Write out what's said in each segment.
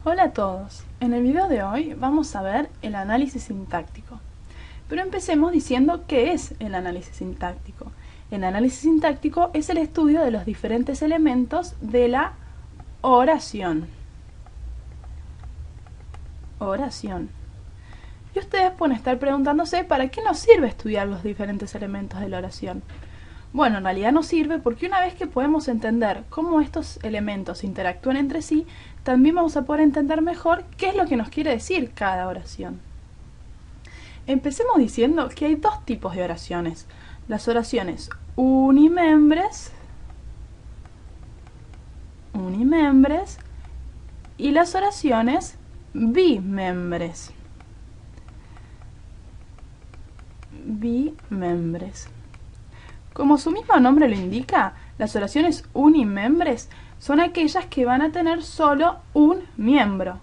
Hola a todos, en el video de hoy vamos a ver el análisis sintáctico. Pero empecemos diciendo qué es el análisis sintáctico. El análisis sintáctico es el estudio de los diferentes elementos de la oración. Y ustedes pueden estar preguntándose ¿para qué nos sirve estudiar los diferentes elementos de la oración? Bueno, en realidad nos sirve porque una vez que podemos entender cómo estos elementos interactúan entre sí, también vamos a poder entender mejor qué es lo que nos quiere decir cada oración. Empecemos diciendo que hay dos tipos de oraciones. Las oraciones unimembres y las oraciones bimembres. Como su mismo nombre lo indica, las oraciones unimembres son aquellas que van a tener solo un miembro,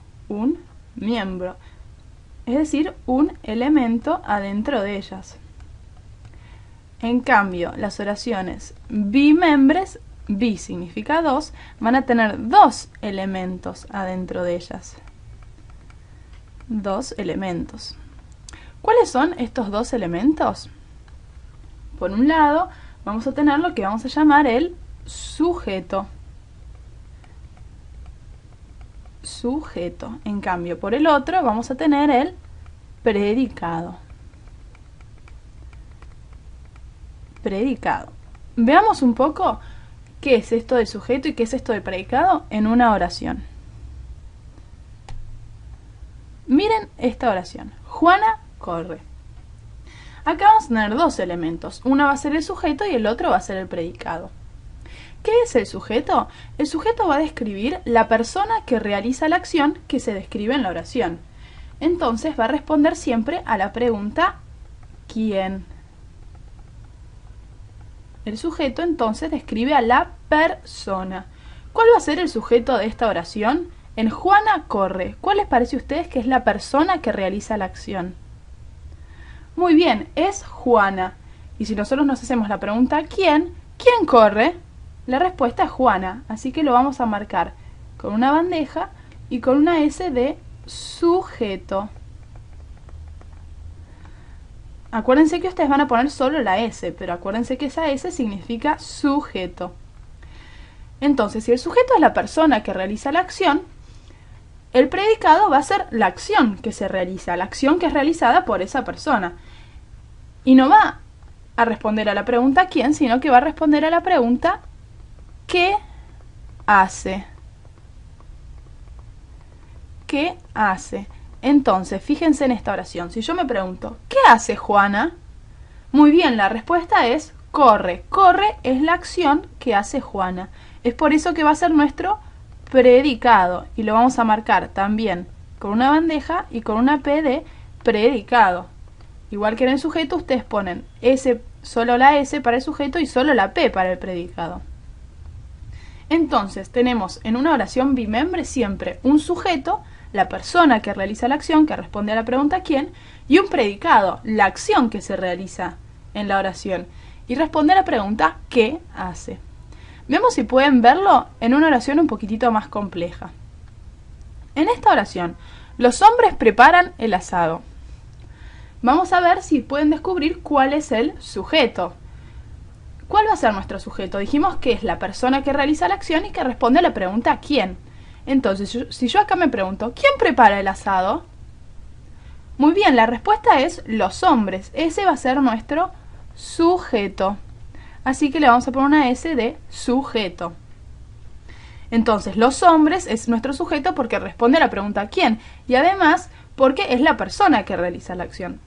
es decir, un elemento adentro de ellas. En cambio, las oraciones bimembres, bi significa dos, van a tener dos elementos adentro de ellas. Dos elementos. ¿Cuáles son estos dos elementos? Por un lado, vamos a tener lo que vamos a llamar el sujeto. En cambio, por el otro vamos a tener el predicado. Veamos un poco qué es esto del sujeto y qué es esto del predicado en una oración. Miren esta oración. Juana corre. Acá vamos a tener dos elementos. Uno va a ser el sujeto y el otro va a ser el predicado. ¿Qué es el sujeto? El sujeto va a describir la persona que realiza la acción que se describe en la oración. Entonces va a responder siempre a la pregunta ¿quién? El sujeto entonces describe a la persona. ¿Cuál va a ser el sujeto de esta oración? En Juana corre. ¿Cuál les parece a ustedes que es la persona que realiza la acción? Muy bien, es Juana. Y si nosotros nos hacemos la pregunta ¿quién? ¿Quién corre? La respuesta es Juana, así que lo vamos a marcar con una bandeja y con una S de sujeto. Acuérdense que ustedes van a poner solo la S, pero acuérdense que esa S significa sujeto. Entonces, si el sujeto es la persona que realiza la acción, el predicado va a ser la acción que se realiza, la acción que es realizada por esa persona. Y no va a responder a la pregunta ¿quién?, sino que va a responder a la pregunta ¿qué hace? ¿Qué hace? Entonces, fíjense en esta oración. Si yo me pregunto ¿qué hace Juana? Muy bien, la respuesta es corre. Corre es la acción que hace Juana. Es por eso que va a ser nuestro predicado. Y lo vamos a marcar también con una bandeja y con una P de predicado. Igual que en el sujeto, ustedes ponen solo la S para el sujeto y solo la P para el predicado. Entonces, tenemos en una oración bimembre siempre un sujeto, la persona que realiza la acción, que responde a la pregunta ¿quién? Y un predicado, la acción que se realiza en la oración. Y responde a la pregunta ¿qué hace? Veamos si pueden verlo en una oración un poquitito más compleja. En esta oración, los hombres preparan el asado. Vamos a ver si pueden descubrir cuál es el sujeto. ¿Cuál va a ser nuestro sujeto? Dijimos que es la persona que realiza la acción y que responde a la pregunta ¿quién? Entonces, si yo acá me pregunto ¿quién prepara el asado? Muy bien, la respuesta es los hombres. Ese va a ser nuestro sujeto. Así que le vamos a poner una S de sujeto. Entonces, los hombres es nuestro sujeto porque responde a la pregunta ¿quién? Y además porque es la persona que realiza la acción.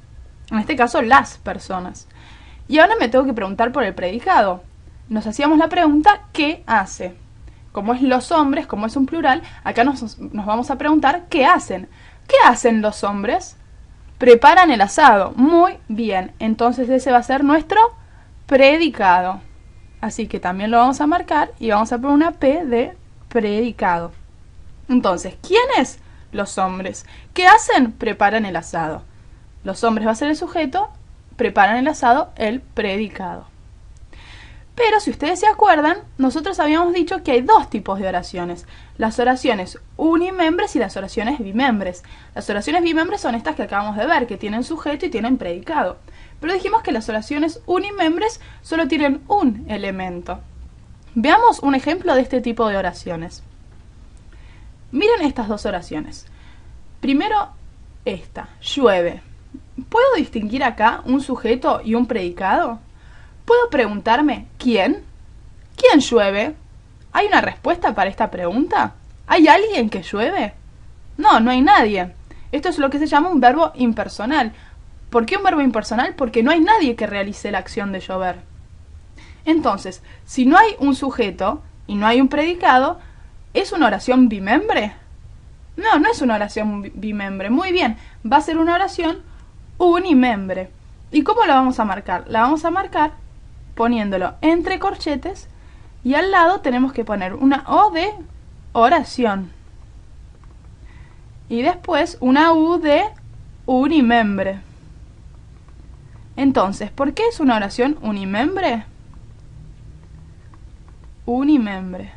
En este caso, las personas. Y ahora me tengo que preguntar por el predicado. Nos hacíamos la pregunta ¿qué hace? Como es los hombres, como es un plural, acá nos vamos a preguntar ¿qué hacen? ¿Qué hacen los hombres? Preparan el asado. Muy bien. Entonces ese va a ser nuestro predicado. Así que también lo vamos a marcar y vamos a poner una P de predicado. Entonces, ¿quiénes? Los hombres. ¿Qué hacen? Preparan el asado. Los hombres va a ser el sujeto, preparan el asado, el predicado. Pero si ustedes se acuerdan, nosotros habíamos dicho que hay dos tipos de oraciones. Las oraciones unimembres y las oraciones bimembres. Las oraciones bimembres son estas que acabamos de ver, que tienen sujeto y tienen predicado. Pero dijimos que las oraciones unimembres solo tienen un elemento. Veamos un ejemplo de este tipo de oraciones. Miren estas dos oraciones. Primero, esta, llueve. ¿Puedo distinguir acá un sujeto y un predicado? ¿Puedo preguntarme quién? ¿Quién llueve? ¿Hay una respuesta para esta pregunta? ¿Hay alguien que llueve? No, no hay nadie. Esto es lo que se llama un verbo impersonal. ¿Por qué un verbo impersonal? Porque no hay nadie que realice la acción de llover. Entonces, si no hay un sujeto y no hay un predicado, ¿es una oración bimembre? No, no es una oración bimembre. Muy bien, va a ser una oración unimembre. ¿Y cómo la vamos a marcar? La vamos a marcar poniéndolo entre corchetes y al lado tenemos que poner una O de oración. Y después una U de unimembre. Entonces, ¿por qué es una oración unimembre? Unimembre.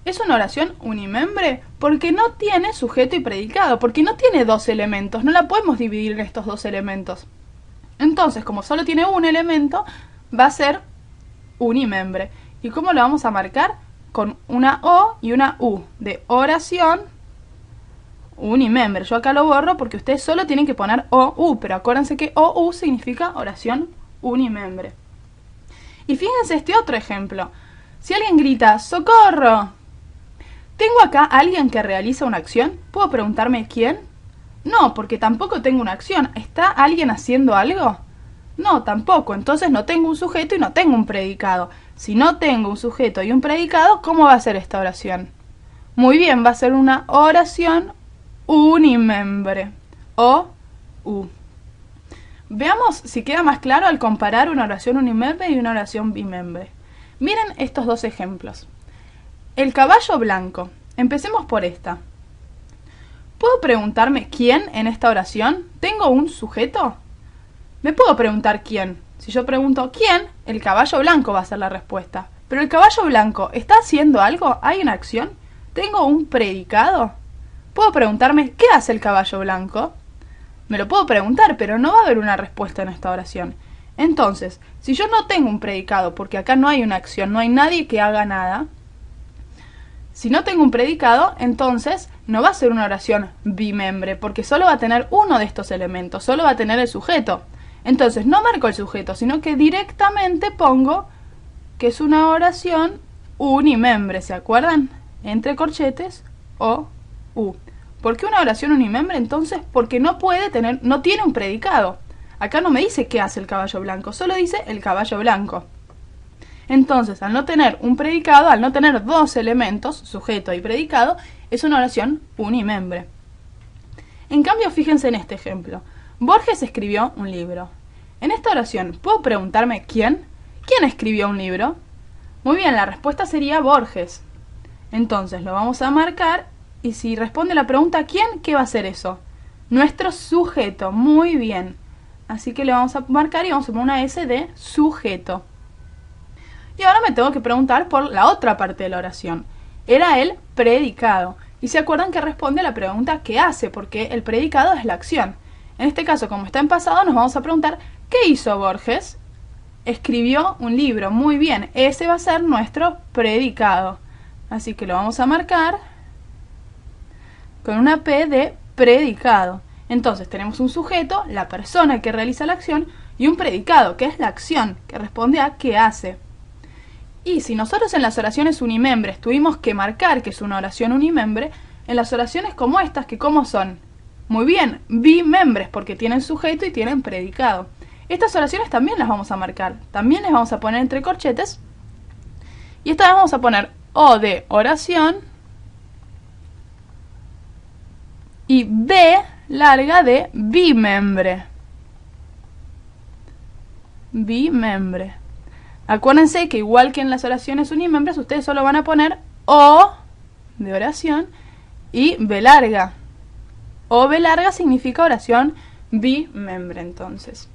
Es una oración unimembre porque no tiene sujeto y predicado, porque no tiene dos elementos, no la podemos dividir en estos dos elementos. Entonces, como solo tiene un elemento, va a ser unimembre. ¿Y cómo lo vamos a marcar? Con una O y una U de oración unimembre. Yo acá lo borro porque ustedes solo tienen que poner O-U, pero acuérdense que O-U significa oración unimembre. Y fíjense este otro ejemplo. Si alguien grita ¡socorro! ¿Tengo acá a alguien que realiza una acción? ¿Puedo preguntarme quién? No, porque tampoco tengo una acción. ¿Está alguien haciendo algo? No, tampoco. Entonces no tengo un sujeto y no tengo un predicado. Si no tengo un sujeto y un predicado, ¿cómo va a ser esta oración? Muy bien, va a ser una oración unimembre. O-U. Veamos si queda más claro al comparar una oración unimembre y una oración bimembre. Miren estos dos ejemplos. El caballo blanco. Empecemos por esta. ¿Puedo preguntarme quién en esta oración? ¿Tengo un sujeto? Me puedo preguntar quién. Si yo pregunto quién, el caballo blanco va a ser la respuesta. Pero el caballo blanco, ¿está haciendo algo? ¿Hay una acción? ¿Tengo un predicado? ¿Puedo preguntarme qué hace el caballo blanco? Me lo puedo preguntar, pero no va a haber una respuesta en esta oración. Entonces, si yo no tengo un predicado, porque acá no hay una acción, no hay nadie que haga nada, si no tengo un predicado, entonces no va a ser una oración bimembre, porque solo va a tener uno de estos elementos, solo va a tener el sujeto. Entonces no marco el sujeto, sino que directamente pongo que es una oración unimembre, ¿se acuerdan? Entre corchetes, O, U. ¿Por qué una oración unimembre? Entonces, porque no tiene un predicado. Acá no me dice qué hace el caballo blanco, solo dice el caballo blanco. Entonces, al no tener un predicado, al no tener dos elementos, sujeto y predicado, es una oración unimembre. En cambio, fíjense en este ejemplo. Borges escribió un libro. En esta oración, ¿puedo preguntarme quién? ¿Quién escribió un libro? Muy bien, la respuesta sería Borges. Entonces, lo vamos a marcar y si responde la pregunta ¿quién? ¿Qué va a ser eso? Nuestro sujeto. Muy bien. Así que le vamos a marcar y vamos a poner una S de sujeto. Y ahora me tengo que preguntar por la otra parte de la oración. Era el predicado. Y se acuerdan que responde a la pregunta ¿qué hace? Porque el predicado es la acción. En este caso, como está en pasado, nos vamos a preguntar ¿qué hizo Borges? Escribió un libro. Muy bien, ese va a ser nuestro predicado. Así que lo vamos a marcar con una P de predicado. Entonces tenemos un sujeto, la persona que realiza la acción, y un predicado, que es la acción, que responde a ¿qué hace? Y si nosotros en las oraciones unimembres tuvimos que marcar que es una oración unimembre, en las oraciones como estas, que ¿cómo son? Muy bien, bimembres, porque tienen sujeto y tienen predicado. Estas oraciones también las vamos a marcar, también les vamos a poner entre corchetes, y esta vez vamos a poner O de oración y B larga de bimembre. Bimembre. Acuérdense que igual que en las oraciones unimembres, ustedes solo van a poner O de oración y B larga. O B larga significa oración bimembre, entonces.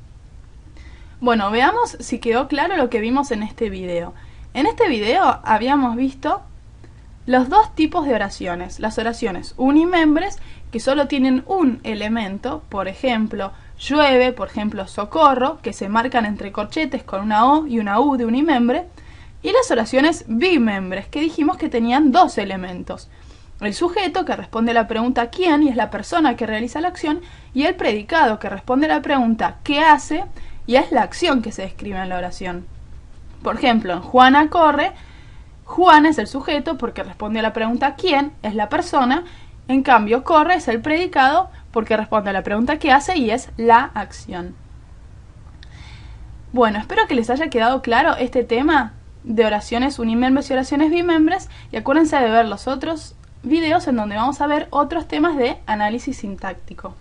Bueno, veamos si quedó claro lo que vimos en este video. En este video habíamos visto los dos tipos de oraciones. Las oraciones unimembres, que solo tienen un elemento, por ejemplo, llueve, por ejemplo, socorro, que se marcan entre corchetes con una O y una U de unimembre. Y las oraciones bimembres, que dijimos que tenían dos elementos. El sujeto, que responde a la pregunta ¿quién? Y es la persona que realiza la acción. Y el predicado, que responde a la pregunta ¿qué hace? Y es la acción que se describe en la oración. Por ejemplo, en Juana corre, Juan es el sujeto porque responde a la pregunta ¿quién? Es la persona. En cambio, corre es el predicado porque responde a la pregunta ¿qué hace? Y es la acción. Bueno, espero que les haya quedado claro este tema de oraciones unimembres y oraciones bimembres. Y acuérdense de ver los otros videos en donde vamos a ver otros temas de análisis sintáctico.